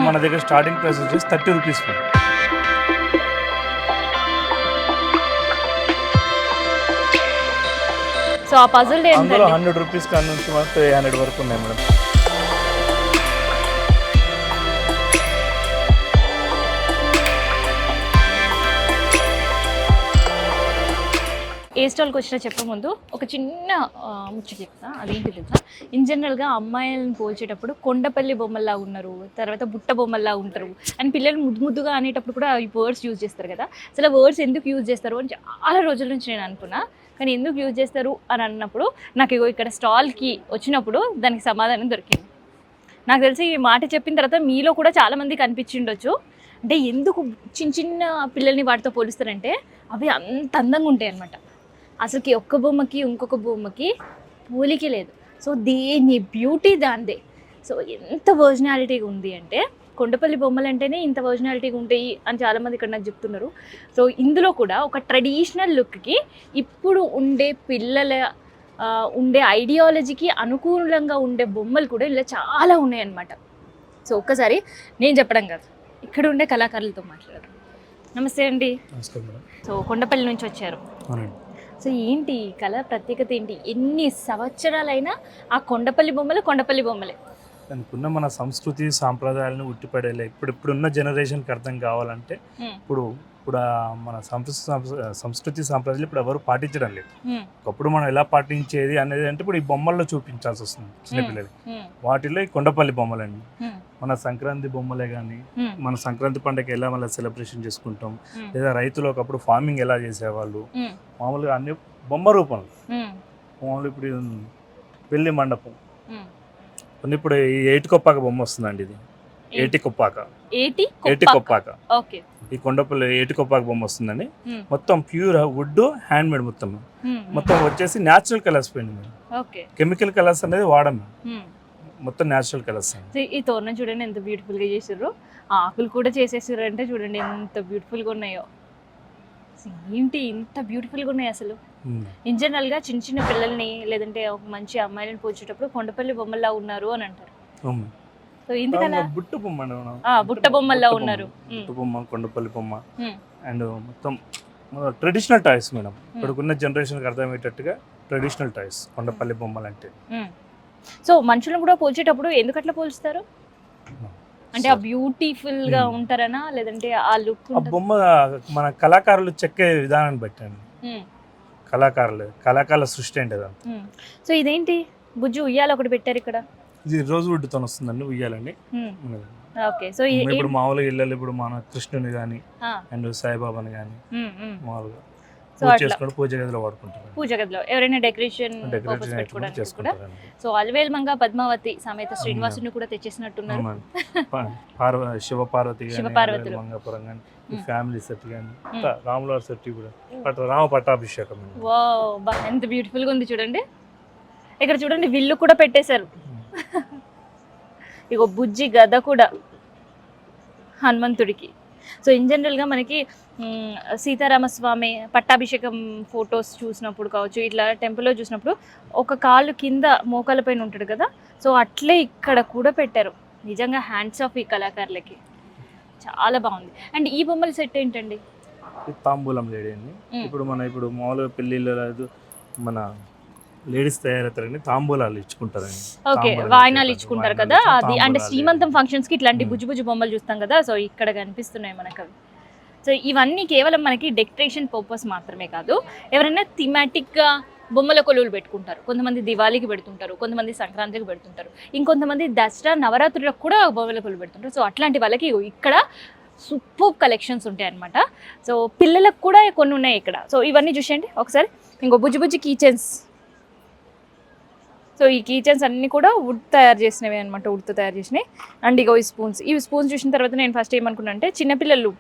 మన దగ్గర starting price వచ్చేసి 30 రూపీస్. సో ఆ పజిల్ అందులో 100 రూపీస్ కాడ నుంచి 300 వరకు ఉన్నాయి మేడం. ఏ స్టాల్కి వచ్చినా చెప్పే ముందు ఒక చిన్న ముచ్చట చెప్తా. అదేంటి తెలుసా, ఇన్ జనరల్గా అమ్మాయిలను పోల్చేటప్పుడు కొండపల్లి బొమ్మల్లా ఉన్నారు, తర్వాత బుట్ట బొమ్మల్లా ఉంటారు అని పిల్లలు ముద్దుగా అనేటప్పుడు కూడా ఈ వర్డ్స్ యూజ్ చేస్తారు కదా. అసలు వర్డ్స్ ఎందుకు యూజ్ చేస్తారు అని చాలా రోజుల నుంచి నేను అనుకున్నా. కానీ ఎందుకు యూజ్ చేస్తారు అని అన్నప్పుడు నాకు ఇక్కడ స్టాల్కి వచ్చినప్పుడు దానికి సమాధానం దొరికింది. నాకు తెలిసి ఈ మాట చెప్పిన తర్వాత మీలో కూడా చాలామంది కనిపించిండొచ్చు. అంటే ఎందుకు చిన్న చిన్న పిల్లల్ని వాటితో పోలుస్తారంటే అవి అంత అందంగా ఉంటాయి అన్నమాట. అసలుకి ఒక్క బొమ్మకి ఇంకొక బొమ్మకి పోలికే లేదు. సో దేని బ్యూటీ దాందే. సో ఎంత ఒరిజినాలిటీగా ఉంది అంటే కొండపల్లి బొమ్మలు అంటేనే ఇంత ఒరిజినాలిటీగా ఉంటాయి అని చాలామంది ఇక్కడ నాకు చెప్తున్నారు. సో ఇందులో కూడా ఒక ట్రెడిషనల్ లుక్కి ఇప్పుడు ఉండే పిల్లల ఉండే ఐడియాలజీకి అనుకూలంగా ఉండే బొమ్మలు కూడా ఇలా చాలా ఉన్నాయన్నమాట. సో ఒక్కసారి నేను చెప్పడం కాదు, ఇక్కడ ఉండే కళాకారులతో మాట్లాడారు. నమస్తే అండి. సో కొండపల్లి నుంచి వచ్చారు. సో ఏంటి కళ ప్రత్యేకత ఏంటి? ఎన్ని సంవత్సరాలైనా ఆ కొండపల్లి బొమ్మలే. దానికున్న మన సంస్కృతి సాంప్రదాయాలను ఉట్టిపడేలే. ఇప్పుడున్న జనరేషన్కి అర్థం కావాలంటే ఇప్పుడు మన సంస్కృతి సాంప్రదాయాలు ఇప్పుడు ఎవరు పాటించడం లేదు. ఒకప్పుడు మనం ఎలా పాటించేది అనేది అంటే ఇప్పుడు ఈ బొమ్మల్లో చూపించాల్సి వస్తుంది చిన్నపిల్లలకి. వాటిలో ఈ కొండపల్లి బొమ్మలండి. మన సంక్రాంతి బొమ్మలే కానీ, మన సంక్రాంతి పండుగ ఎలా మళ్ళీ సెలబ్రేషన్ చేసుకుంటాం, లేదా రైతులు ఒకప్పుడు ఫార్మింగ్ ఎలా చేసేవాళ్ళు, మామూలుగా అన్ని బొమ్మ రూపంలో. మామూలు ఇప్పుడు పెళ్లి మండపం ఇప్పుడు ఈ ఏటికొప్పాక బొమ్మ వస్తుందండి. ఇది ఏటికొప్పాక. ఈ కొండపల్లి ఏటికొప్పాక బొమ్మ వస్తుందండి. మొత్తం ప్యూర్ వుడ్, హ్యాండ్ మేడ్. మొత్తం వచ్చేసి న్యాచురల్ కలర్స్ పోయింది. కెమికల్ కలర్స్ అనేది వాడము, మొత్తం న్యాచురల్ కలర్స్. ఈ తోరణం చూడండి ఎంత బ్యూటిఫుల్ గా చేసారు. ఆకులు కూడా చేసేసారు అంటే చూడండి ఎంత బ్యూటిఫుల్ గా ఉన్నాయో. ఏంటి ఇంత బ్యూటిఫుల్ గా ఉన్నాయి అసలు. ఇన్ జనరల్ గా చిన్న చిన్న పిల్లల్ని లేదంటే ఒక మంచి అమ్మాయిలను పోల్చేటప్పుడు కొండపల్లి బొమ్మల్లా ఉన్నారు అని అంటారు. సో ఎందుకలా? బుట్ట బొమ్మల్లా ఉన్నారు. కొండపల్లి బొమ్మ అండ్ మొత్తం ట్రెడిషనల్ టాయ్స్ మేడం. ఇప్పుడున్న జనరేషన్ అర్థమయ్యేటట్టుగా ట్రెడిషనల్ టాయ్స్ కొండపల్లి బొమ్మలు అంటే. సో మనుషులను కూడా పోల్చేటప్పుడు ఎందుకు అట్లా పోల్చుతారు? అంటే ఆ బ్యూటిఫుల్ గా ఉంటారనా, లేదంటే ఆ లుక్? ఆ బొమ్మ మన కళాకారులు చెక్కే విధానాన్ని బట్టండి. కళాకారుల సృష్టి అంటే అదంతా. సో ఇదేంటి బుజ్జు ఉయ్యాల ఒకటి పెట్టారు ఇక్కడ. ఇది రోజు వుడ్తో వస్తుందండి ఉయ్యాలండి. ఓకే. సో ఇప్పుడు మామూలుగా ఇళ్ళలో ఇప్పుడు మన కృష్ణుని కానీ అండ్ సాయిబాబాని కానీ మామూలుగా పూజ గదిలో వాడుకుంటారు. పూజ గదిలో ఎవరైనా డెకరేషన్ పెట్టుకోవడానికి. సో అలవేల్ మంగ పద్మావతి సమేత శ్రీనివాసుని కూడా తెచ్చేసినట్టున్నారు. శివపార్వతి మంగపురం కానీ ఫ్యామిలీ సెట్ కానీ రాముల సెట్ కూడా రామ పట్టాభిషేకం. వావ్ ఎంత బ్యూటిఫుల్ గా ఉంది చూడండి. ఇక్కడ చూడండి విల్లు కూడా పెట్టేశారు. ఇగో బుజ్జి గద కూడా హనుమంతుడికి. సో ఇన్ జనరల్గా మనకి సీతారామస్వామి పట్టాభిషేకం ఫొటోస్ చూసినప్పుడు కావచ్చు, ఇట్లా టెంపుల్లో చూసినప్పుడు ఒక కాళ్ళు కింద మోకాల పైన ఉంటాడు కదా. సో అట్లే ఇక్కడ కూడా పెట్టారు. నిజంగా హ్యాండ్స్ ఆఫ్ ఈ కళాకారులకి, చాలా బాగుంది. అండ్ ఈ బొమ్మల సెట్ ఏంటండి? తాంబూలం లేడీ అండి. ఇప్పుడు మామూలుగా పెళ్ళిళ్ళు మన లేడీస్ తయారవుతారండి, తాంబూలాలు ఇచ్చుకుంటారండి. ఓకే, వాయినాలు ఇచ్చుకుంటారు కదా. అది అంటే శ్రీమంతం ఫంక్షన్స్ కి ఇట్లాంటి బుజ్జు బొమ్మలు చూస్తాం కదా. సో ఇక్కడ కనిపిస్తున్నాయి మనకు అవి. సో ఇవన్నీ కేవలం మనకి డెకరేషన్ పర్పస్ మాత్రమే కాదు, ఎవరైనా థీమాటిక్గా బొమ్మల కొలువులు పెట్టుకుంటారు. కొంతమంది దివాళీకి పెడుతుంటారు, కొంతమంది సంక్రాంతికి పెడుతుంటారు, ఇంకొంతమంది దసరా నవరాత్రులకు కూడా బొమ్మల కొలువు పెడుతుంటారు. సో అట్లాంటి వాళ్ళకి ఇక్కడ సూపర్ కలెక్షన్స్ ఉంటాయి అన్నమాట. సో పిల్లలకు కూడా కొన్ని ఉన్నాయి ఇక్కడ. సో ఇవన్నీ చూసేయండి ఒకసారి. ఇంకో బుజ్జి కీ చైన్స్. సో ఈ కీ చైన్స్ అన్నీ కూడా వుడ్ తయారు చేసినవి అనమాట, వుడ్తో తయారు చేసినాయి. అండ్ ఇగో ఈ స్పూన్స్ చూసిన తర్వాత నేను ఫస్ట్ ఏమనుకున్నా అంటే చిన్నపిల్లలు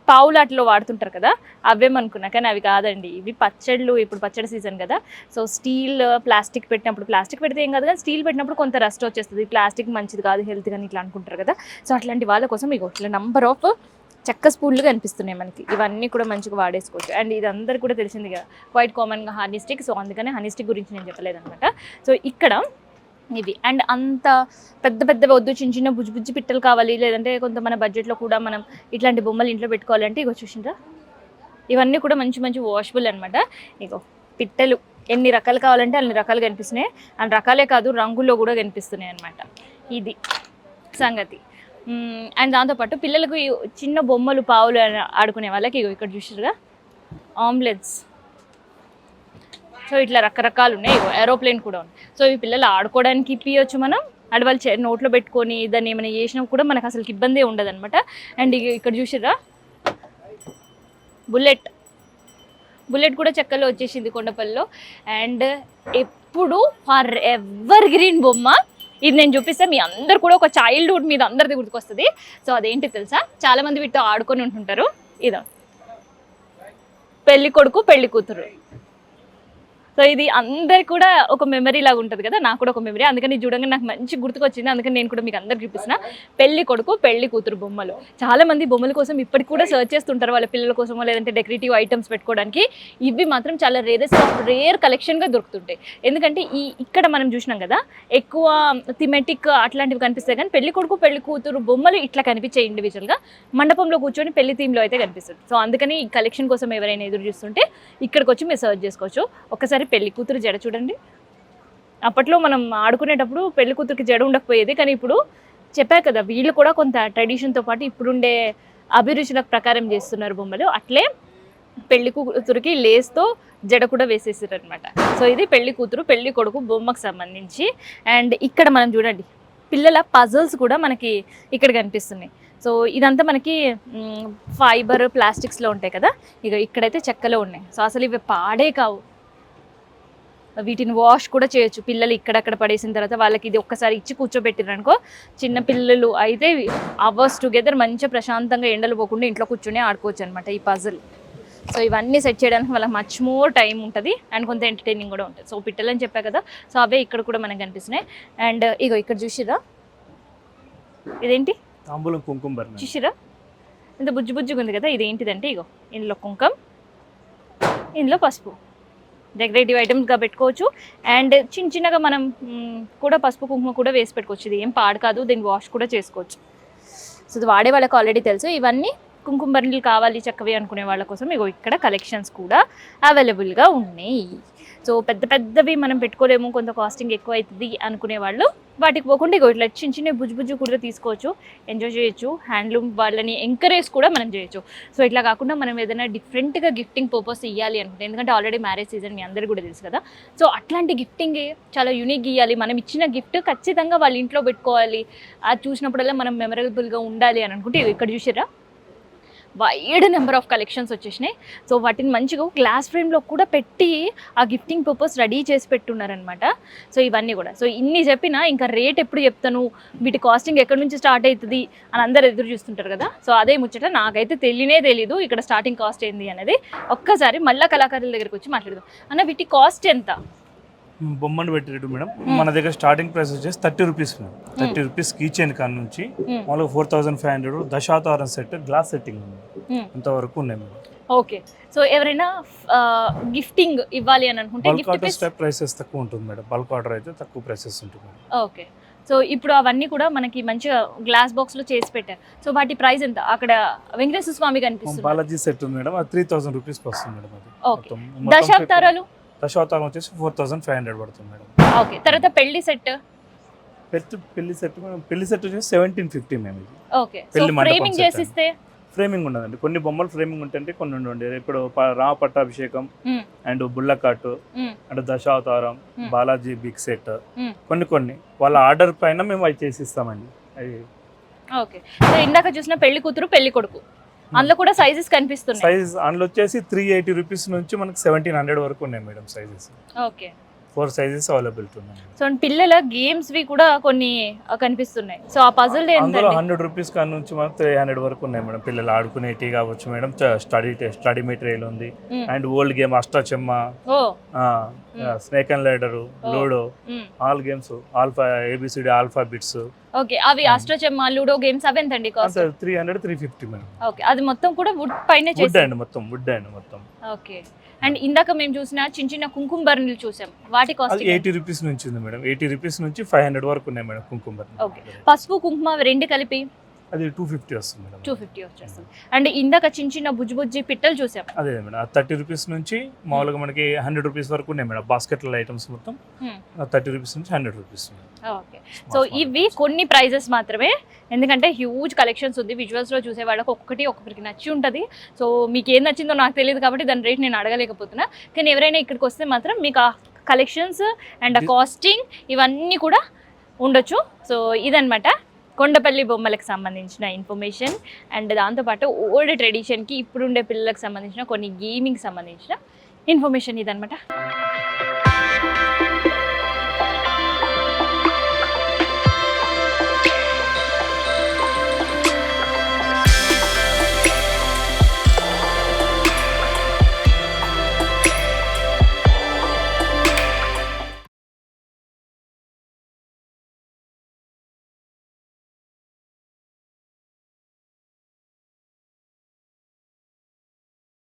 పావులాట్లో వాడుతుంటారు కదా అవేమనుకున్నా, కానీ అవి కాదండి. ఇవి పచ్చళ్ళు. ఇప్పుడు పచ్చడి సీజన్ కదా. సో స్టీల్ ప్లాస్టిక్ పెట్టినప్పుడు, ప్లాస్టిక్ పెడితే ఏం కాదు కానీ స్టీల్ పెట్టినప్పుడు కొంత రస్ట్ వచ్చేస్తుంది, ప్లాస్టిక్ మంచిది కాదు హెల్త్ కానీ ఇట్లా అనుకుంటారు కదా. సో అట్లాంటి వాళ్ళ కోసం ఇగో ఇట్లా నంబర్ ఆఫ్ చెక్క స్పూన్లు కనిపిస్తున్నాయి మనకి. ఇవన్నీ కూడా మంచిగా వాడేసుకోవచ్చు. అండ్ ఇది అందరికీ కూడా తెలిసింది కదా, క్వైట్ కామన్గా హనీ స్టిక్. సో అందుకనే హనీ స్టిక్ గురించి నేను చెప్పలేదన్నమాట. సో ఇక్కడ ఇవి. అండ్ అంత పెద్ద పెద్దవి వద్దు, చిన్న చిన్న బుజ్జి బుజ్జి పిట్టలు కావాలి, లేదంటే కొంత మన బడ్జెట్లో కూడా మనం ఇట్లాంటి బొమ్మలు ఇంట్లో పెట్టుకోవాలంటే ఇగో చూసిండ్రా, ఇవన్నీ కూడా మంచి మంచి వాషబుల్ అనమాట. ఇగో పిట్టలు ఎన్ని రకాలు కావాలంటే అన్ని రకాలు కనిపిస్తున్నాయి. అండ్ రకాలే కాదు, రంగుల్లో కూడా కనిపిస్తున్నాయి అనమాట. ఇది సంగతి. అండ్ దాంతోపాటు పిల్లలకు చిన్న బొమ్మలు పావులు ఆడుకునే వాళ్ళకి ఇగో ఇక్కడ చూసారుగా ఆంబులెన్స్. సో ఇట్లా రకరకాలు ఉన్నాయి. ఏరోప్లేన్ కూడా ఉంది. సో ఇవి పిల్లలు ఆడుకోవడానికి ఇప్పియచ్చు మనం. అది వాళ్ళు నోట్లో పెట్టుకొని దాన్ని ఏమైనా చేసినా కూడా మనకు అసలు ఇబ్బంది ఉండదు అనమాట. అండ్ ఇక్కడ చూసిర్రా బుల్లెట్ కూడా చెక్కలో వచ్చేసింది కొండపల్లిలో. అండ్ ఎప్పుడు ఫర్ ఎవర్ గ్రీన్ బొమ్మ ఇది నేను చూపిస్తే మీ అందరు కూడా ఒక చైల్డ్హుడ్ మీద అందరిది గుర్తుకొస్తుంది. సో అదేంటి తెలుసా, చాలా మంది వీటితో ఆడుకొని ఉంటుంటారు. ఇదో పెళ్లి కొడుకు పెళ్లి కూతురు. సో ఇది అందరికి కూడా ఒక మెమరీ లాగా ఉంటుంది కదా, నాకు కూడా ఒక మెమరీ. అందుకని చూడంగా నాకు మంచి గుర్తుకొచ్చింది. అందుకని నేను కూడా మీకు అందరికి చూపిస్తున్నా పెళ్లి కొడుకు పెళ్లి కూతురు బొమ్మలు. చాలా మంది బొమ్మల కోసం ఇప్పటికి కూడా సర్చ్ చేస్తుంటారు, వాళ్ళ పిల్లల కోసమో లేదంటే డెకరేటివ్ ఐటమ్స్ పెట్టుకోవడానికి. ఇవి మాత్రం చాలా రేర్ కలెక్షన్గా దొరుకుతుంటాయి. ఎందుకంటే ఇక్కడ మనం చూసినాం కదా ఎక్కువ థిమెటిక్ అట్లాంటివి కనిపిస్తాయి, కానీ పెళ్లి కొడుకు పెళ్లి కూతురు బొమ్మలు ఇట్లా కనిపించాయి ఇండివిజువల్గా. మండపంలో కూర్చొని పెళ్లి థీమ్లో అయితే కనిపిస్తుంది. సో అందుకని ఈ కలెక్షన్ కోసం ఎవరైనా ఎదురు చూస్తుంటే ఇక్కడికి వచ్చి మీరు సర్చ్ చేసుకోవచ్చు. ఒకసారి పెళ్లి కూతురు జడ చూడండి. అప్పట్లో మనం ఆడుకునేటప్పుడు పెళ్లి కూతురికి జడ ఉండకపోయేది, కానీ ఇప్పుడు చెప్పా కదా వీళ్ళు కూడా కొంత ట్రెడిషన్తో పాటు ఇప్పుడుండే అభిరుచుల ప్రకారం చేస్తున్నారు బొమ్మలు. అట్లే పెళ్లి కూతురికి లేస్తో జడ కూడా వేసేసారు అనమాట. సో ఇది పెళ్లి కూతురు పెళ్లి కొడుకు బొమ్మకు సంబంధించి. అండ్ ఇక్కడ మనం చూడండి పిల్లల పజల్స్ కూడా మనకి ఇక్కడ కనిపిస్తున్నాయి. సో ఇదంతా మనకి ఫైబర్ ప్లాస్టిక్స్లో ఉంటాయి కదా, ఇక ఇక్కడైతే చెక్కలో ఉన్నాయి. సో అసలు ఇవి పాడే కావు, వీటిని వాష్ కూడా చేయొచ్చు. పిల్లలు ఇక్కడక్కడ పడేసిన తర్వాత వాళ్ళకి ఇది ఒక్కసారి ఇచ్చి కూర్చోబెట్టిరు అనుకో, చిన్న పిల్లలు అయితే అవర్స్ టుగెదర్ మంచిగా ప్రశాంతంగా ఎండలు పోకుండా ఇంట్లో కూర్చొని ఆడుకోవచ్చు అనమాట ఈ పజిల్. సో ఇవన్నీ సెట్ చేయడానికి వాళ్ళకి మచ్ మోర్ టైం ఉంటుంది అండ్ కొంత ఎంటర్టైనింగ్ కూడా ఉంటుంది. సో పిట్టలని చెప్పా కదా, సో అవే ఇక్కడ కూడా మనకు కనిపిస్తున్నాయి. అండ్ ఇగో ఇక్కడ చూసిరా ఇదేంటి తాంబూలం కుంకుమ చూసిరా, ఇంత బుజ్జి బుజ్జిగా ఉంది కదా, ఇదేంటిదంటే ఇగో ఇందులో కుంకుమ, ఇందులో పసుపు, డెకరేటివ్ ఐటమ్స్గా పెట్టుకోవచ్చు. అండ్ చిన్న చిన్నగా మనం కూడా పసుపు కుంకుమ కూడా వేసి పెట్టుకోవచ్చు. ఇది ఏం పాడు కాదు, దీన్ని వాష్ కూడా చేసుకోవచ్చు. సో ఇది వాడే వాళ్ళకి ఆల్రెడీ తెలుసు. ఇవన్నీ కుంకుమ బర్నీలు కావాలి చక్కవి అనుకునే వాళ్ళ కోసం ఇగో ఇక్కడ కలెక్షన్స్ కూడా అవైలబుల్గా ఉన్నాయి. సో పెద్ద పెద్దవి మనం పెట్టుకోలేము, కొంత కాస్టింగ్ ఎక్కువ అవుతుంది అనుకునే వాళ్ళు వాటికి పోకుండా ఇగో ఇట్లా చిన్న చిన్న బుజ్జు కూడా తీసుకోవచ్చు, ఎంజాయ్ చేయొచ్చు. హ్యాండ్లూమ్ వాళ్ళని ఎంకరేజ్ కూడా మనం చేయొచ్చు. సో ఇట్లా కాకుండా మనం ఏదైనా డిఫరెంట్గా గిఫ్టింగ్ పర్పస్ ఇవ్వాలి అనుకుంటే, ఎందుకంటే ఆల్రెడీ మ్యారేజ్ సీజన్ మీ అందరికీ కూడా తెలుసు కదా, సో అట్లాంటి గిఫ్టింగ్ చాలా యూనిక్ ఇవ్వాలి. మనం ఇచ్చిన గిఫ్ట్ ఖచ్చితంగా వాళ్ళ ఇంట్లో పెట్టుకోవాలి, అది చూసినప్పుడల్లా మనం మెమరబుల్గా ఉండాలి అని అనుకుంటే ఇక్కడ చూసారా వైడ్ నెంబర్ ఆఫ్ కలెక్షన్స్ వచ్చేసినాయి. సో వాటిని మంచిగా గ్లాస్ ఫ్రేమ్లో కూడా పెట్టి ఆ గిఫ్టింగ్ పర్పస్ రెడీ చేసి పెట్టున్నారనమాట. సో ఇవన్నీ కూడా. సో ఇన్ని చెప్పినా ఇంకా రేట్ ఎప్పుడు చెప్తాను, వీటి కాస్టింగ్ ఎక్కడి నుంచి స్టార్ట్ అవుతుంది అని అందరు ఎదురు చూస్తుంటారు కదా. సో అదే ముచ్చట, నాకైతే తెలీదు ఇక్కడ స్టార్టింగ్ కాస్ట్ ఏంది అనేది. ఒక్కసారి మళ్ళీ కళాకారుల దగ్గరికి వచ్చి మాట్లాడదాం. అన్న వీటి కాస్ట్ ఎంత? బొమ్మను పెట్టేటట్టు మేడం మన దగ్గర స్టార్టింగ్ ప్రైస్ వచ్చేసి 30 rupees madam. 30 rupees key chain కాడ నుంచి మామూలుగా 4500 దశావతారం సెట్ గ్లాస్ సెట్టింగ్ అంతవరకు ఉన్నాయి మేడం. ఓకే. సో ఎవరైనా గిఫ్టింగ్ ఇవ్వాలి అని అనుకుంటే బల్క్ ఆర్డర్ స్టెప్ ప్రైసెస్ తక్కువ ఉంటుంది మేడం. బల్క్ ఆర్డర్ అయితే తక్కువ ప్రైసెస్ ఉంటుంది మేడం. ఓకే. సో ఇప్పుడు అవన్నీ కూడా మనకి మంచిగా గ్లాస్ బాక్స్ లో చేసి పెట్టారు. సో వాటి ప్రైస్ ఎంత? అక్కడ వెంకటేశ్వర స్వామి కనిపిస్తుంది, బాలాజీ సెట్ ఉంది మేడం, అది 3000 రూపీస్ వస్తుంది మేడం. అది ఓకే. దశావతారాలు వచ్చేసి 4500 పడుతుంది మేడం. ఓకే. తర్వాత పెళ్లి సెట్ పెళ్లి సెట్ వచ్చేసి 1750 మేము. ఇది ఓకే. సో ఫ్రేమింగ్ చేసి ఇస్తే ఫ్రేమింగ్ ఉండదండి, కొన్ని బొమ్మలు ఫ్రేమింగ్ ఉంటే కొన్ని ఉండండి. ఇప్పుడు Rama Pattabhishekam and bullock cart and Dasavataram Balaji big set కొన్ని వాళ్ళ ఆర్డర్ పైన మేము అవి చేసి ఇస్తామండి. అవి ఓకే. సో ఇందాక చూసిన పెళ్లి కూతురు పెళ్లి కొడుకు అందులో కూడా సైజెస్ కనిపిస్తున్నాయి. సైజ్ అందులో వచ్చేసి 380 రూపీస్ నుంచి మనకి 1700 వరకు ఉన్నాయి madam sizes. Okay. 4 sizes availability ఉన్నాయి. సో పిల్లల గేమ్స్ వి కూడా కొన్ని కనిపిస్తున్నాయి. సో ఆ పజిల్ అందులో 100 రూపీస్ కాడ నుంచి మనకు 300 వరకు ఉన్నాయి మేడం. పిల్లలు ఆడుకునేటి కావచ్చు మేడం. స్టడీ మెటీరియల్ ఉంది and old game Ashtachemma, snake and ladder, ludo, all games, alpha ABCD alphabets, okay, అవి అష్టాచెమ్మ లూడో గేమ్స్ అవి ఎంతండి కాస్ట్? 300-350 మేడం. ఓకే, అది మొత్తం కూడా వుడ్ పైనే వుడ్ చేసి. అండ్ మొత్తం. ఓకే, అండ్ ఇందాక మేము చూసిన చిన్న చిన్న కుంకుమ బర్నీలు చూసాం, వాటి కాస్ట్ అది 80 రూపీస్ నుంచి ఉంది మేడం. 80 రూపీస్ నుంచి 500 వరకు ఉన్నాయి మేడం కుంకుమ బర్నీ. ఓకే, పసుపు కుంకుమ రెండు కలిపి అది 250 వస్తుంది మేడం. 250 వచ్చేస్తుంది. అండ్ ఇందాక చిన్న చిన్న బుజ్జి పిట్టలు చూసాం, అదే మేడం. 30 రూపీస్ నుంచి మామూలుగా మనకి 100 రూపీస్ వరకు ఉన్నాయి మేడం. బాస్కెట్ల ఐటమ్స్ మొత్తం 30 రూపీస్ నుంచి 100 రూపీస్. ఓకే, సో ఇవి కొన్ని ప్రైజెస్ మాత్రమే, ఎందుకంటే హ్యూజ్ కలెక్షన్స్ ఉంది. విజువల్స్లో చూసే వాళ్ళకి ఒక్కొక్కరికి నచ్చి ఉంటుంది. సో మీకు ఏం నచ్చిందో నాకు తెలియదు కాబట్టి దాని రేట్ నేను అడగలేకపోతున్నా. కానీ ఎవరైనా ఇక్కడికి వస్తే మాత్రం మీకు ఆ కలెక్షన్స్ అండ్ ఆ కాస్టింగ్ ఇవన్నీ కూడా ఉండొచ్చు. సో ఇదనమాట కొండపల్లి బొమ్మలకు సంబంధించిన ఇన్ఫర్మేషన్. అండ్ దాంతోపాటు ఓల్డ్ ట్రెడిషన్కి ఇప్పుడుండే పిల్లలకు సంబంధించిన కొన్ని గేమింగ్ సంబంధించిన ఇన్ఫర్మేషన్ ఇదనమాట.